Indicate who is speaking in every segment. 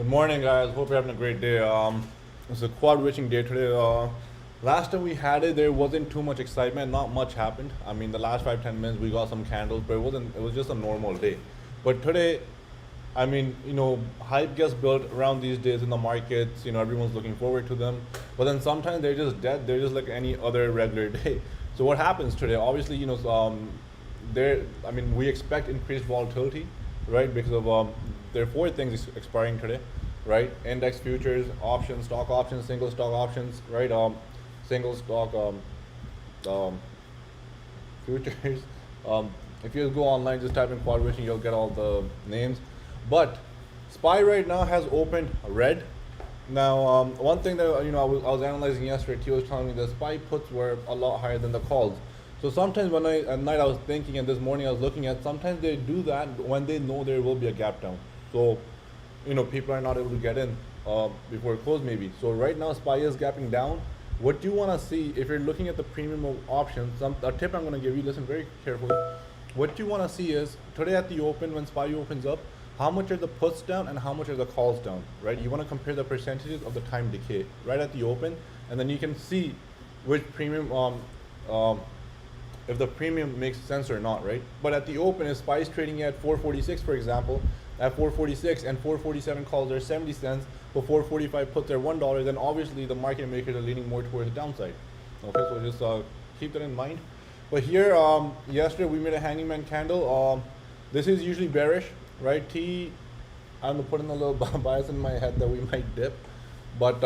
Speaker 1: Good morning, guys. Hope you're having a great day. It's a quad witching day today. Last time we had it, there wasn't too much excitement. Not much happened. I mean, the last 5-10 minutes we got some candles, but it wasn't. It was just a normal day. But today, I mean, hype gets built around these days in the markets. Everyone's looking forward to them. But then sometimes they're just dead. They're just like any other regular day. So what happens today? Obviously, there. I mean, we expect increased volatility, right? Because of there are four things expiring today, right? Index futures, options, stock options, single stock options, right? Single stock um, futures. If you go online, just type in quad wishing, you'll get all the names. But SPY right now has opened red. Now, one thing that I was analyzing yesterday, T was telling me the SPY puts were a lot higher than the calls. So sometimes at night I was thinking, and this morning I was looking at, sometimes they do that when they know there will be a gap down. So, people are not able to get in before close maybe. So right now SPY is gapping down. What you want to see, if you're looking at the premium of options, a tip I'm going to give you, listen very carefully. What you want to see is, today at the open, when SPY opens up, how much are the puts down and how much are the calls down, right? You want to compare the percentages of the time decay right at the open, and then you can see which premium, if the premium makes sense or not, right? But at the open, if SPY is trading at 446, for example, at 446 and 447 calls are 70 cents, but 445 puts are $1, then obviously the market makers are leaning more towards the downside. Okay, so just keep that in mind. But here, yesterday we made a hanging man candle. This is usually bearish, right? I'm putting a little bias in my head that we might dip, but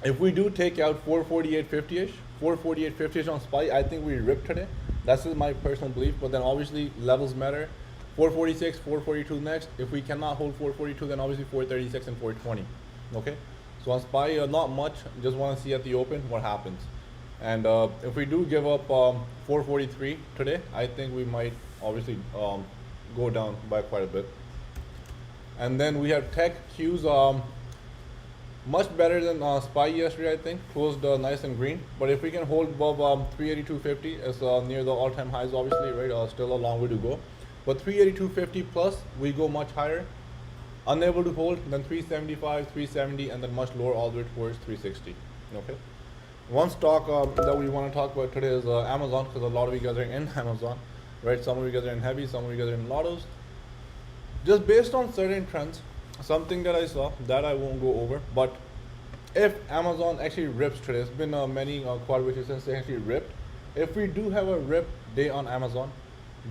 Speaker 1: if we do take out 448.50ish, 448.50ish on SPY, I think we ripped today. That's just my personal belief. But then obviously levels matter. 446, 442 next. If we cannot hold 442, then obviously 436 and 420. Okay. So on SPY, not much. Just want to see at the open what happens. And if we do give up 443 today, I think we might obviously go down by quite a bit. And then we have tech cues. Much better than SPY yesterday, I think. Closed nice and green. But if we can hold above 382.50, it's near the all-time highs, obviously, right? Still a long way to go. But 382.50 plus, we go much higher. Unable to hold, then 375, 370, and then much lower all the way towards 360. Okay. One stock that we want to talk about today is Amazon, because a lot of you guys are in Amazon, right? Some of you guys are in heavy, some of you guys are in lottos. Just based on certain trends, something that I saw that I won't go over, but if Amazon actually rips today, it's been many quad witches since they actually ripped. If we do have a rip day on Amazon,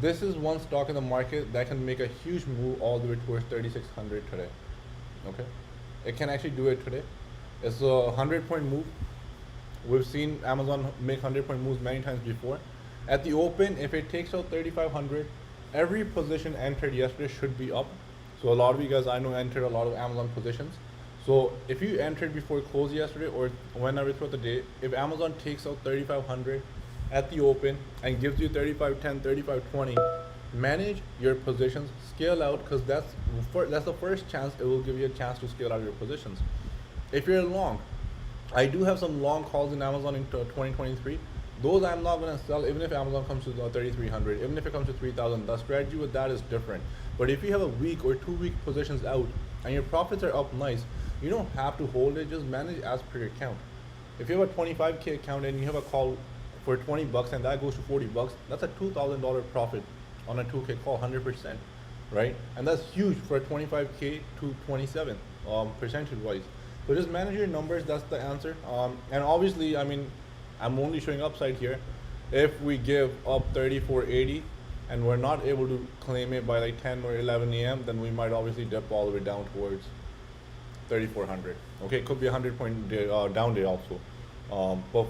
Speaker 1: this is one stock in the market that can make a huge move all the way towards 3,600 today. Okay, it can actually do it today. It's a 100-point move. We've seen Amazon make 100-point moves many times before. At the open, if it takes out 3,500, every position entered yesterday should be up. So a lot of you guys I know entered a lot of Amazon positions. So if you entered before close yesterday or whenever throughout the day, if Amazon takes out 3,500 at the open and gives you 3,510, 3,520, manage your positions, scale out, because that's the first chance it will give you a chance to scale out your positions. If you're long, I do have some long calls in Amazon in 2023. Those I'm not going to sell even if Amazon comes to 3,300, even if it comes to 3,000. The strategy with that is different. But if you have a week or 2 week positions out and your profits are up nice, you don't have to hold it, just manage as per your account. If you have a 25K account and you have a call for 20 bucks and that goes to 40 bucks, that's a $2,000 profit on a 2K call, 100%, right? And that's huge for a 25K to 27 percentage wise. So just manage your numbers, that's the answer. And obviously, I mean, I'm only showing upside here. If we give up 3480 and we're not able to claim it by like 10 or 11 a.m., then we might obviously dip all the way down towards 3,400. Okay, it could be a 100-point down day also. But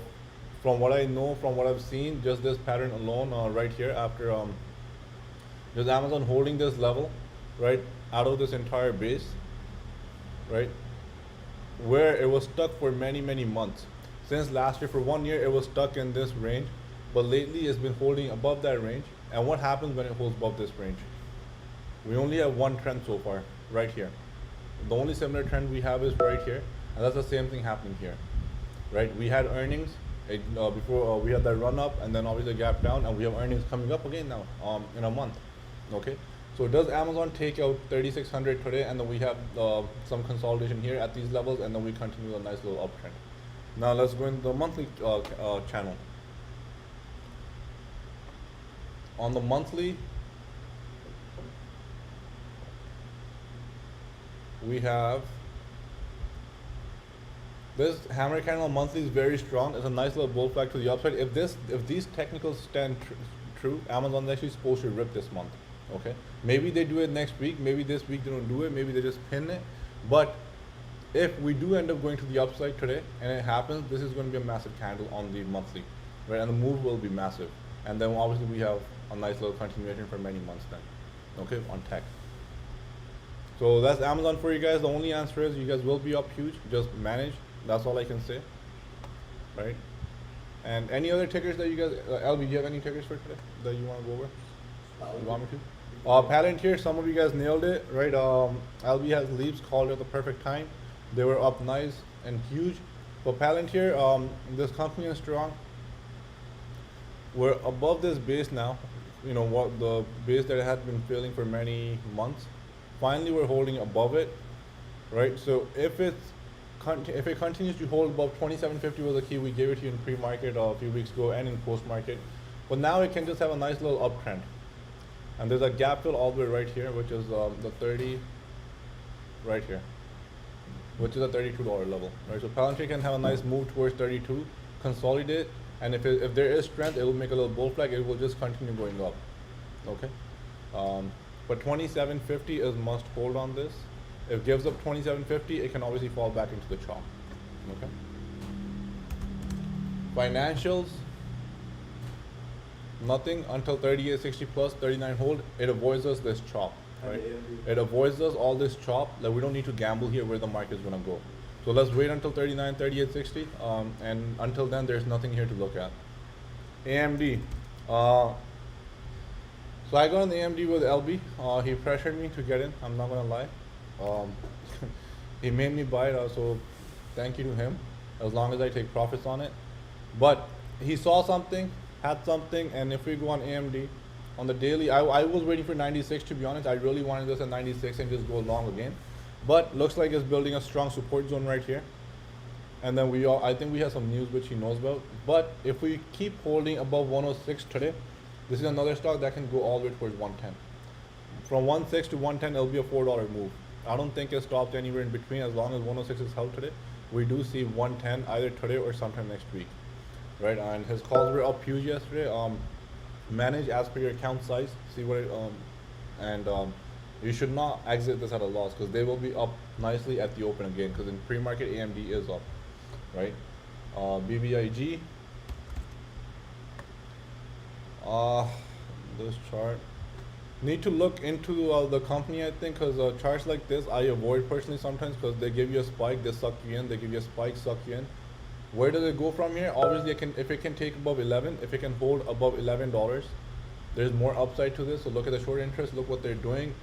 Speaker 1: from what I know, from what I've seen, just this pattern alone right here after just Amazon holding this level, right, out of this entire base, right, where it was stuck for many, many months. Since last year, for 1 year, it was stuck in this range, but lately it's been holding above that range. And what happens when it holds above this range? We only have one trend so far, right here. The only similar trend we have is right here, and that's the same thing happening here, right? We had earnings before we had that run up, and then obviously gap down, and we have earnings coming up again now in a month. Okay, So does Amazon take out 3,600 today, and then we have some consolidation here at these levels, and then we continue a nice little uptrend. Now let's go in the monthly channel. On the monthly, we have this hammer candle monthly is very strong. It's a nice little bull flag to the upside. If these technicals stand true, Amazon's actually supposed to rip this month. Okay, maybe they do it next week. Maybe this week they don't do it. Maybe they just pin it. But if we do end up going to the upside today and it happens, this is going to be a massive candle on the monthly, right? And the move will be massive. And then obviously we have a nice little continuation for many months then. Okay, on tech. So that's Amazon for you guys. The only answer is you guys will be up huge. Just manage. That's all I can say, right? And any other tickers that you guys, LB, do you have any tickers for today that you want to go over? You want me to? Palantir, some of you guys nailed it, right? LB has leaps, called at the perfect time. They were up nice and huge. But Palantir, this company is strong. We're above this base now. You know what, the base that had been failing for many months. Finally, we're holding above it, right? So if it continues to hold above 2750 was the key. We gave it to you in pre-market a few weeks ago and in post-market. But now it can just have a nice little uptrend. And there's a gap fill all the way right here, which is the 30 right here, which is a $32 level, right? So Palantir can have a nice move towards 32, consolidate, and if there is strength, it will make a little bull flag. It will just continue going up, okay? But 2750 is must hold on this. If it gives up 2750, it can obviously fall back into the chop, okay? Financials. Nothing until 3860 plus 39 hold. It avoids us this chop, right? It avoids us all this chop. Like we don't need to gamble here where the market is gonna go. So let's wait until 39, 3860, and until then there's nothing here to look at. AMD. So I got on the AMD with LB. He pressured me to get in. I'm not gonna lie. He made me buy it. So thank you to him. As long as I take profits on it. But he saw something. Had something, and if we go on AMD on the daily, I was waiting for 96 to be honest. I really wanted this at 96 and just go long again, but looks like it's building a strong support zone right here. And then I think we have some news which he knows about. But if we keep holding above 106 today, this is another stock that can go all the way towards 110. From 106 to 110, it'll be a $4 move. I don't think it stops anywhere in between. As long as 106 is held today, we do see 110 either today or sometime next week. Right, and his calls were up huge yesterday. Manage as per your account size. See what you should not exit this at a loss because they will be up nicely at the open again. Because in pre-market AMD is up, right? BBIG. This chart. Need to look into the company, I think, because charts like this I avoid personally sometimes because they give you a spike, they suck you in. They give you a spike, suck you in. Where does it go from here? Obviously, if it can take above 11, if it can hold above $11, there's more upside to this. So look at the short interest. Look what they're doing.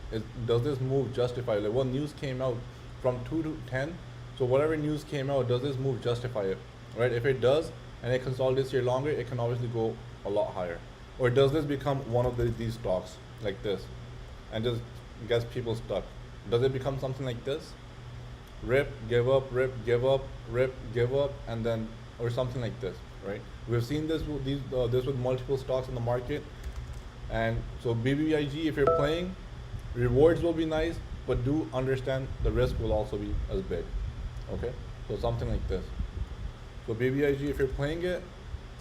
Speaker 1: Does this move justify? Like what news came out from 2 to 10? So whatever news came out, does this move justify it? Right? If it does, and it consolidates here longer, it can obviously go a lot higher. Or does this become one of these stocks like this, and just gets people stuck? Does it become something like this? Rip, give up, rip, give up, rip, give up, and then, or something like this, right? We've seen this with multiple stocks in the market, and so BBIG, if you're playing, rewards will be nice, but do understand the risk will also be as big, okay? So something like this. So BBIG, if you're playing it,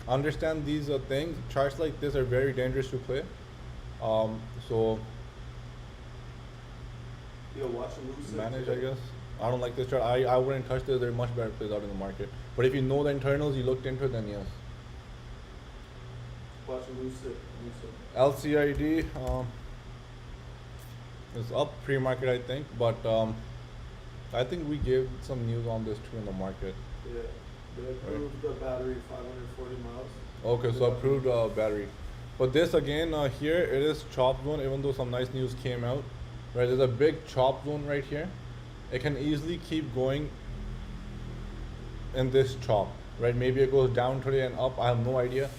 Speaker 1: understand these things. Charts like this are very dangerous to play. So
Speaker 2: watch and lose
Speaker 1: manage, I guess. I don't like this chart. I wouldn't touch this. There are much better plays out in the market. But if you know the internals, you looked into it, then yes.
Speaker 2: Watch and lose it.
Speaker 1: LCID is up pre-market, I think. But I think we gave some news on this too in the market.
Speaker 2: Yeah, they approved the battery 540 miles.
Speaker 1: Okay, so approved battery. But this again, here it is chop zone, even though some nice news came out. Right, there's a big chop zone right here. It can easily keep going in this chop, right? Maybe it goes down today and up, I have no idea.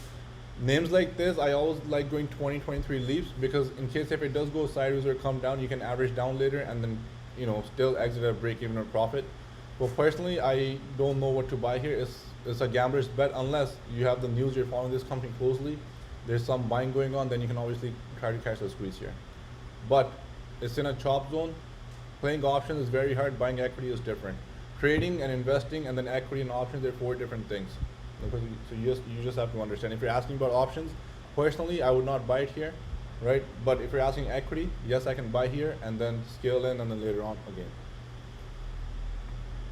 Speaker 1: names like this, I always like going 20, 23 leaps, because in case if it does go sideways or come down, you can average down later and then, still exit at break even or profit. But personally, I don't know what to buy here. It's a gambler's bet unless you have the news, you're following this company closely, there's some buying going on, then you can obviously try to catch the squeeze here. But it's in a chop zone. Playing options is very hard, buying equity is different. Trading and investing and then equity and options, they're four different things. So you just have to understand. If you're asking about options, personally, I would not buy it here, right? But if you're asking equity, yes, I can buy here and then scale in and then later on again.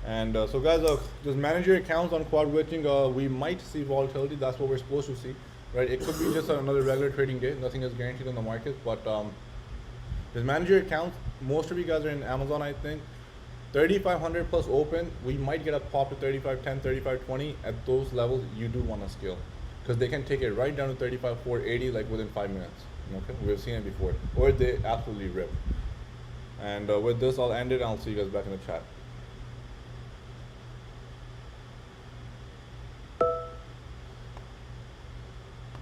Speaker 1: And so guys, just manage your accounts on quad witching. We might see volatility. That's what we're supposed to see, right? It could be just another regular trading day. Nothing is guaranteed in the market, but just manage your accounts. Most of you guys are in Amazon, I think. 3,500 plus open, we might get a pop to 35.10, 35.20. At those levels, you do want to scale, because they can take it right down to 35.480 like within 5 minutes. Okay, we've seen it before, or they absolutely rip. And with this, I'll end it. And I'll see you guys back in the chat.